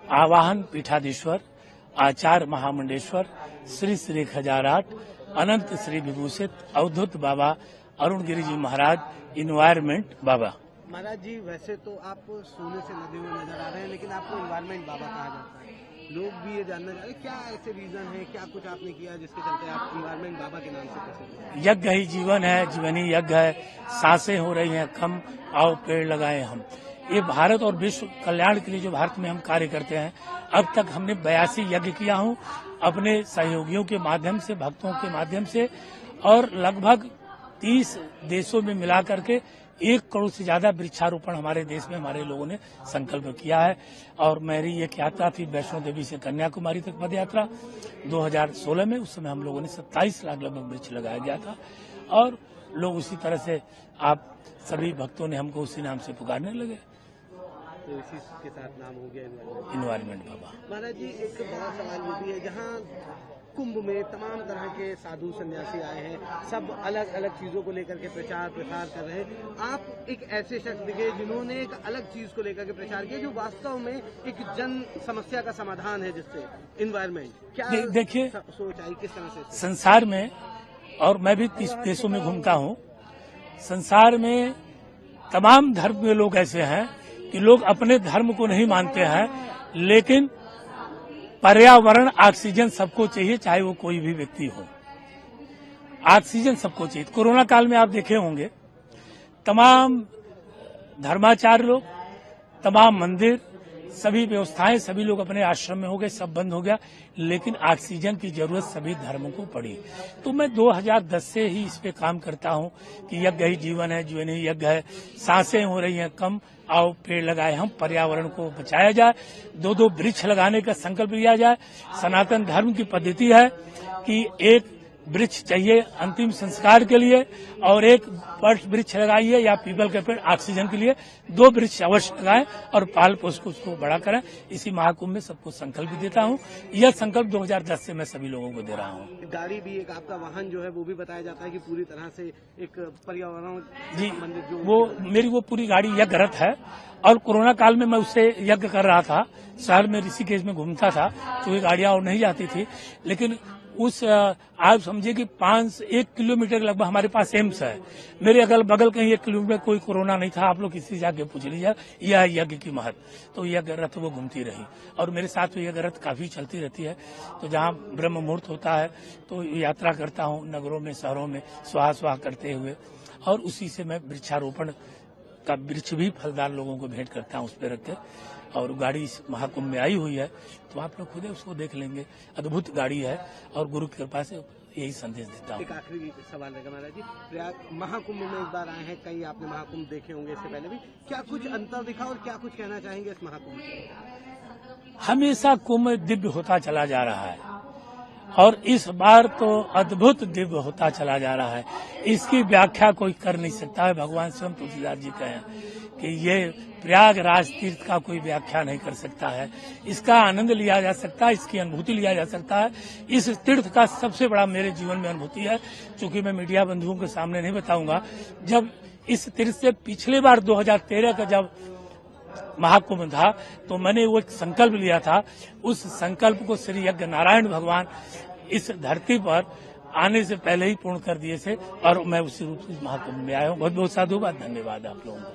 आवाहन पीठाधीश्वर आचार्य महामंडेश्वर श्री श्री खजाराट अनंत श्री विभूषित अवधूत बाबा अरुणगिरी जी महाराज इन्वायरमेंट बाबा। महाराज जी, वैसे तो आप सोने से लदे हुए नजर आ रहे हैं, लेकिन आपको इन्वायरमेंट बाबा कहा जाता है। लोग भी ये जानना चाह रहे हैं, क्या ऐसे रीजन है, क्या कुछ आपने किया जिसके चलते आप इन्वायरमेंट बाबा के नाम से प्रसिद्ध हैं? यज्ञ ही जीवन है, जीवन ही यज्ञ है। सांसें हो रही हैं कम, आओ पेड़ लगाए हम। ये भारत और विश्व कल्याण के लिए जो भारत में हम कार्य करते हैं, अब तक हमने 82 यज्ञ किया हूँ अपने सहयोगियों के माध्यम से, भक्तों के माध्यम से, और लगभग 30 देशों में मिला करके 1 करोड़ से ज्यादा वृक्षारोपण हमारे देश में हमारे लोगों ने संकल्प किया है। और मेरी एक यात्रा थी वैष्णो देवी से कन्याकुमारी तक पद यात्रा 2016 में। उस समय हम लोगों ने 27 लाख लगभग वृक्ष लगाया गया था, और लोग उसी तरह से आप सभी भक्तों ने हमको उसी नाम से पुकारने लगे, तो इसी के साथ नाम हो गया इन्वायरमेंट बाबा। महाराज जी, एक बड़ा सवाल ये भी है, जहाँ कुंभ में तमाम तरह के साधु सन्यासी आए हैं, सब अलग अलग चीजों को लेकर के प्रचार प्रसार कर रहे हैं। आप एक ऐसे शख्स दिखे जिन्होंने एक अलग चीज को लेकर के प्रचार किया, जो वास्तव में एक जन समस्या का समाधान है, जिससे इन्वायरमेंट क्या देखिए सोच आई, किस तरह से संसार में, और मैं भी 30 देशों में घूमता हूँ, संसार में तमाम धर्म के लोग ऐसे हैं कि लोग अपने धर्म को नहीं मानते हैं, लेकिन पर्यावरण ऑक्सीजन सबको चाहिए, चाहे वो कोई भी व्यक्ति हो। ऑक्सीजन सबको चाहिए। कोरोना काल में आप देखे होंगे तमाम धर्माचार्य लोग, तमाम मंदिर, सभी व्यवस्थाएं, सभी लोग अपने आश्रम में हो गए, सब बंद हो गया, लेकिन ऑक्सीजन की जरूरत सभी धर्मों को पड़ी। तो मैं 2010 से ही इस पे काम करता हूं कि यज्ञ ही जीवन है, जीवन ही यज्ञ है। सांसें हो रही हैं कम, आओ पेड़ लगाए हम, पर्यावरण को बचाया जाए, 2-2 वृक्ष लगाने का संकल्प लिया जाए। सनातन धर्म की पद्धति है कि एक वृक्ष चाहिए अंतिम संस्कार के लिए, और एक वट वृक्ष लगाइए या पीपल के पेड़ ऑक्सीजन के लिए, 2 वृक्ष अवश्य लगाएं और पाल पोस को उसको बड़ा करें। इसी महाकुंभ में सबको संकल्प देता हूं। यह संकल्प 2010 से मैं सभी लोगों को दे रहा हूं। गाड़ी भी एक आपका वाहन जो है वो भी बताया जाता है कि पूरी तरह से एक पर्यावरण जी, वो पूरी गाड़ी यज्ञ रथ है, और कोरोना काल में मैं उससे यज्ञ कर रहा था, शहर में ऋषिकेश में घूमता था, क्योंकि गाड़ियां और नहीं जाती थी। लेकिन उस आप समझिए कि 1 किलोमीटर लगभग हमारे पास एम्स है, मेरे अगल बगल कहीं 1 किलोमीटर कोई कोरोना नहीं था। आप लोग किसी जाके पूछ लीजिए, यह यज्ञ की महत्व। तो यज्ञ रथ वो घूमती रही, और मेरे साथ यज्ञ रथ काफी चलती रहती है। तो जहाँ ब्रह्म मुहूर्त होता है तो यात्रा करता हूँ नगरों में, शहरों में, स्वाहा स्वाहा करते हुए, और उसी से मैं वृक्षारोपण का वृक्ष भी फलदार लोगों को भेंट करता हूँ उस पर रख के। और गाड़ी इस महाकुंभ में आई हुई है, तो आप लोग खुद उसको देख लेंगे। अद्भुत गाड़ी है, और गुरु की कृपा से यही संदेश देता हूँ। एक आखिरी सवाल रहेगा महाराज जी, प्रयाग महाकुंभ में एक बार आए हैं, कई आपने महाकुंभ देखे होंगे इससे पहले भी, क्या कुछ अंतर दिखा और क्या कुछ कहना चाहेंगे इस महाकुंभ से? हमेशा कुंभ दिव्य होता चला जा रहा है, और इस बार तो अद्भुत दिव्य होता चला जा रहा है। इसकी व्याख्या कोई कर नहीं सकता है। भगवान स्वयं तुलसीदास जी कहे कि ये प्रयागराज तीर्थ का कोई व्याख्या नहीं कर सकता है। इसका आनंद लिया जा सकता है, इसकी अनुभूति लिया जा सकता है। इस तीर्थ का सबसे बड़ा मेरे जीवन में अनुभूति है, चूंकि मैं मीडिया बंधुओं के सामने नहीं बताऊंगा। जब इस तीर्थ से पिछले बार 2013 का जब महाकुंभ था, तो मैंने वो एक संकल्प लिया था। उस संकल्प को श्री यज्ञ नारायण भगवान इस धरती पर आने से पहले ही पूर्ण कर दिए थे, और मैं उसी रूप से महाकुंभ में आया हूँ। बहुत बहुत साधुवाद, धन्यवाद आप लोगों को।